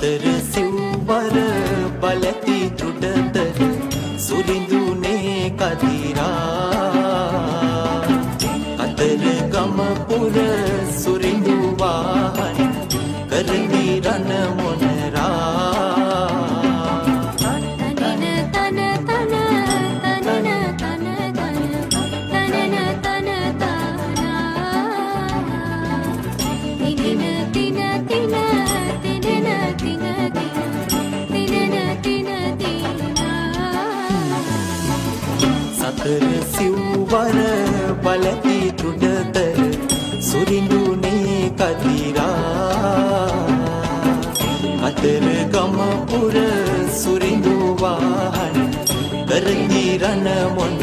සතර සිව්වර බලති තුඩතර සුරිඳුනේ කදිරා අතර ගම පුර සුරිඳු වාහන කරමි රණ මොනරා සතර සිව්වර බලති තුඩතර සුරිඳුනේ කදිරා අතර ගම පුර සුරිඳු වාහන කරමි රණ මොන